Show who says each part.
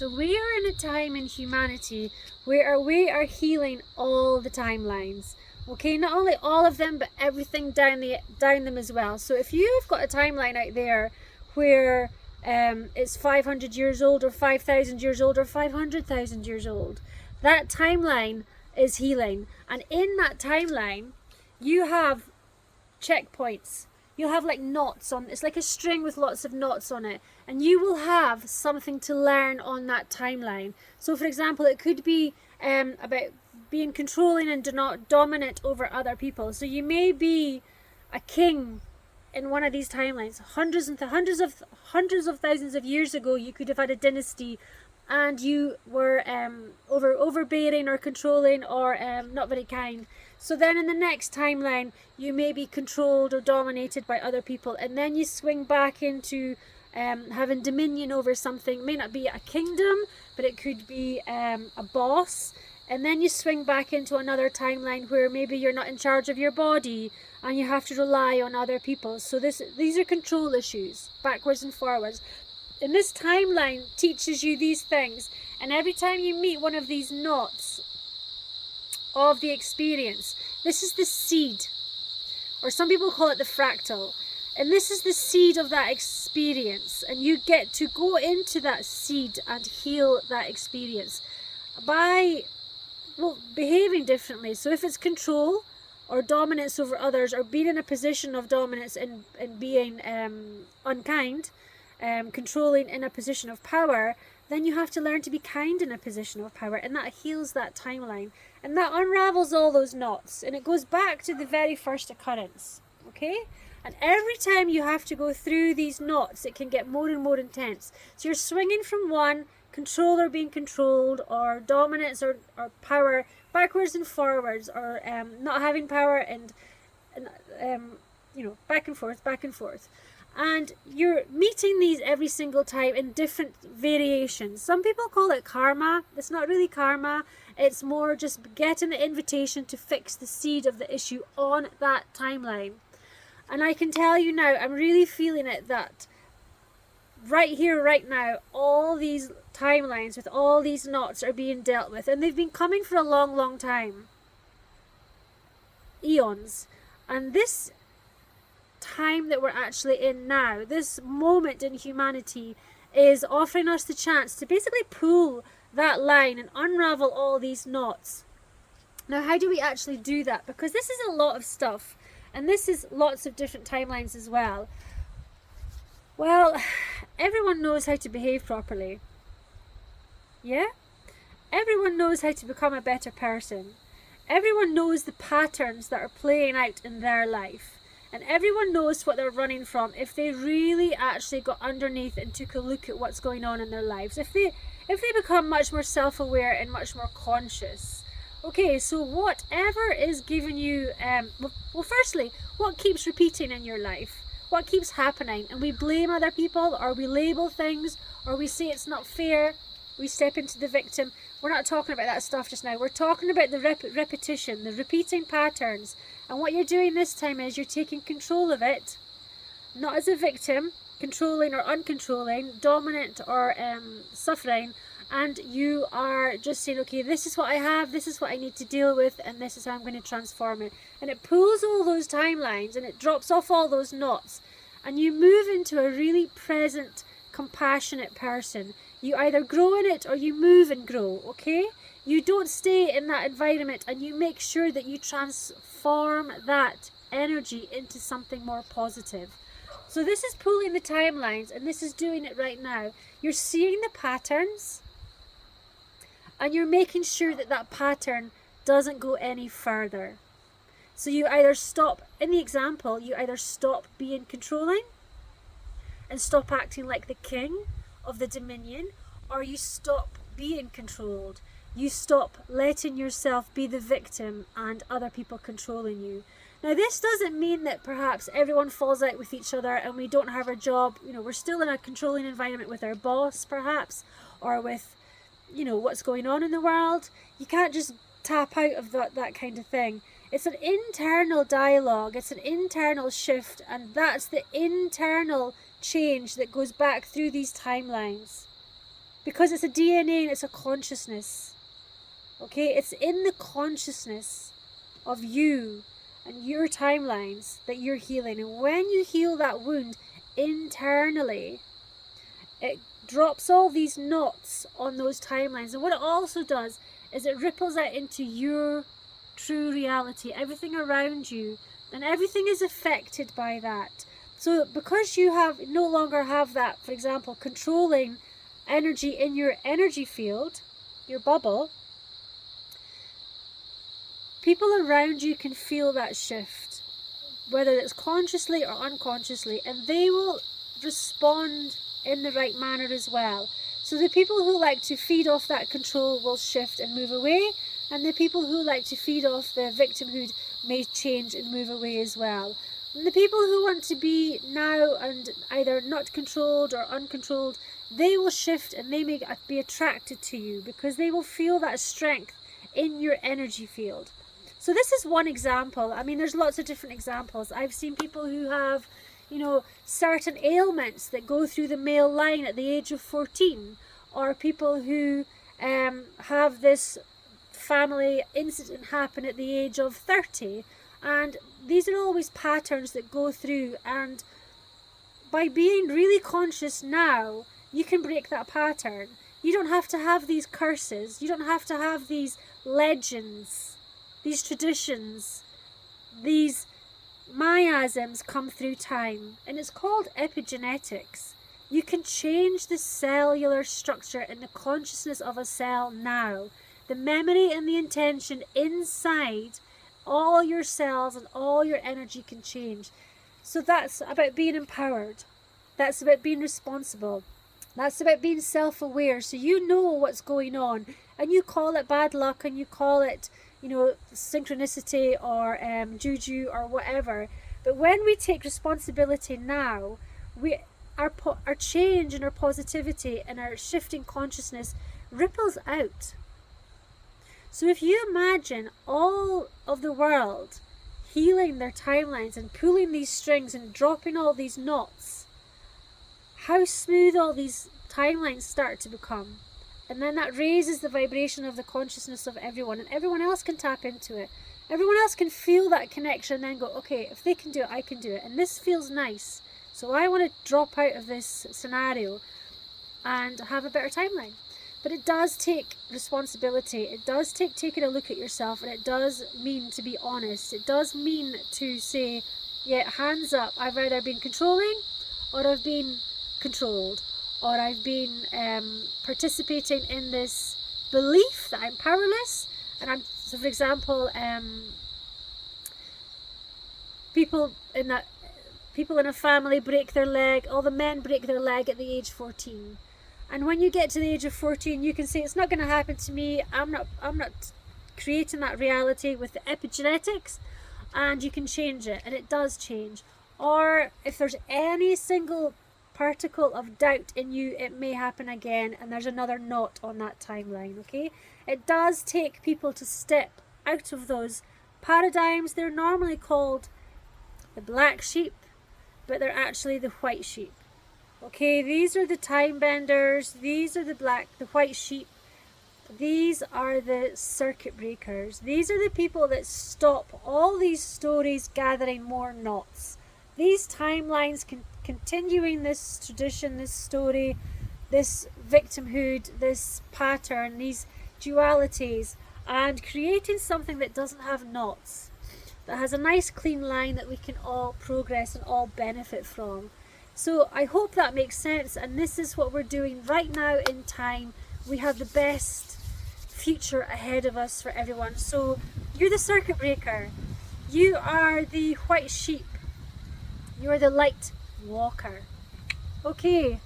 Speaker 1: So we are in a time in humanity where we are healing all the timelines. Okay, not only all of them, but everything down them as well. So if you've got a timeline out there where it's 500 years old, or 5,000 years old, or 500,000 years old, that timeline is healing. And in that timeline, you have checkpoints. You'll have like knots on, it's like a string with lots of knots on it, and you will have something to learn on that timeline. So for example, it could be about being controlling and not dominant over other people. So you may be a king in one of these timelines. Hundreds of thousands of years ago, you could have had a dynasty, and you were overbearing or controlling, or not very kind. So then in the next timeline, you may be controlled or dominated by other people, and then you swing back into having dominion over something. It may not be a kingdom, but it could be a boss. And then you swing back into another timeline where maybe you're not in charge of your body and you have to rely on other people. So these are control issues, backwards and forwards. And this timeline teaches you these things. And every time you meet one of these knots of the experience, this is the seed, or some people call it the fractal. And this is the seed of that experience. And you get to go into that seed and heal that experience by behaving differently. So if it's control or dominance over others, or being in a position of dominance and being unkind, controlling in a position of power, then you have to learn to be kind in a position of power, and that heals that timeline, and that unravels all those knots, and it goes back to the very first occurrence. Okay? And every time you have to go through these knots, it can get more and more intense. So you're swinging from one, control or being controlled, or dominance or power, backwards and forwards, or not having power, and back and forth. And you're meeting these every single time in different variations. Some people call it karma. It's not really karma. It's more just getting the invitation to fix the seed of the issue on that timeline. And I can tell you now, I'm really feeling it, that right here, right now, all these timelines with all these knots are being dealt with. And they've been coming for a long, long time. Eons. And this time that we're actually in now, this moment in humanity, is offering us the chance to basically pull that line and unravel all these knots. Now, how do we actually do that? Because this is a lot of stuff, and this is lots of different timelines as well. Well, everyone knows how to behave properly. Yeah? Everyone knows how to become a better person. Everyone knows the patterns that are playing out in their life. And everyone knows what they're running from if they really actually got underneath and took a look at what's going on in their lives. If they become much more self-aware and much more conscious. Okay, so whatever is giving you, well, firstly, what keeps repeating in your life? What keeps happening? And we blame other people, or we label things, or we say it's not fair. We step into the victim. We're not talking about that stuff just now. We're talking about the repetition, the repeating patterns. And what you're doing this time is you're taking control of it, not as a victim, controlling or uncontrolling, dominant or suffering, and you are just saying, okay, this is what I have, this is what I need to deal with, and this is how I'm going to transform it. And it pulls all those timelines, and it drops off all those knots, and you move into a really present, compassionate person. You either grow in it or you move and grow, okay? You don't stay in that environment, and you make sure that you transform that energy into something more positive. So this is pulling the timelines, and this is doing it right now. You're seeing the patterns, and you're making sure that that pattern doesn't go any further. So you either stop, in the example, you either stop being controlling and stop acting like the king of the dominion, or you stop being controlled. You stop letting yourself be the victim and other people controlling you. Now, this doesn't mean that perhaps everyone falls out with each other and we don't have our job. We're still in a controlling environment with our boss, perhaps, or with, what's going on in the world. You can't just tap out of that kind of thing. It's an internal dialogue. It's an internal shift, and that's the internal change that goes back through these timelines. because it's a DNA and it's a consciousness. Okay, it's in the consciousness of you and your timelines that you're healing. And when you heal that wound internally, it drops all these knots on those timelines. And what it also does is it ripples out into your true reality, everything around you, and everything is affected by that. So because you no longer have that, for example, controlling energy in your energy field, your bubble, people around you can feel that shift, whether it's consciously or unconsciously, and they will respond in the right manner as well. So the people who like to feed off that control will shift and move away, and the people who like to feed off the victimhood may change and move away as well. And the people who want to be now and either not controlled or uncontrolled, they will shift and they may be attracted to you because they will feel that strength in your energy field. So this is one example. I mean, there's lots of different examples. I've seen people who have, certain ailments that go through the male line at the age of 14, or people who have this family incident happen at the age of 30. And these are always patterns that go through, and by being really conscious now, you can break that pattern. You don't have to have these curses. You don't have to have these legends, these traditions, these miasms come through time. And it's called epigenetics. You can change the cellular structure and the consciousness of a cell now. The memory and the intention inside all your cells and all your energy can change. So that's about being empowered. That's about being responsible. That's about being self-aware. So you know what's going on, and you call it bad luck, and you call it, synchronicity or juju or whatever. But when we take responsibility now, our change and our positivity and our shifting consciousness ripples out. So if you imagine all of the world healing their timelines and pulling these strings and dropping all these knots, how smooth all these timelines start to become. And then that raises the vibration of the consciousness of everyone, and everyone else can tap into it. Everyone else can feel that connection and then go, okay, if they can do it, I can do it. And this feels nice. So I want to drop out of this scenario and have a better timeline. But it does take responsibility. It does take taking a look at yourself, and it does mean to be honest. It does mean to say, yeah, hands up, I've either been controlling or I've been controlled, or I've been participating in this belief that I'm powerless. And so for example, people in a family break their leg. All the men break their leg at the age 14. And when you get to the age of 14, you can say, it's not going to happen to me. I'm not creating that reality with the epigenetics, and you can change it, and it does change. Or if there's any single particle of doubt in you, it may happen again, and there's another knot on that timeline, okay? It does take people to step out of those paradigms. They're normally called the black sheep, but they're actually the white sheep. Okay, these are the time benders, these are the white sheep, these are the circuit breakers. These are the people that stop all these stories gathering more knots. These timelines continuing this tradition, this story, this victimhood, this pattern, these dualities, and creating something that doesn't have knots, that has a nice clean line that we can all progress and all benefit from. So I hope that makes sense, and this is what we're doing right now in time. We have the best future ahead of us for everyone. So you're the circuit breaker. You are the white sheep. You are the light walker. Okay,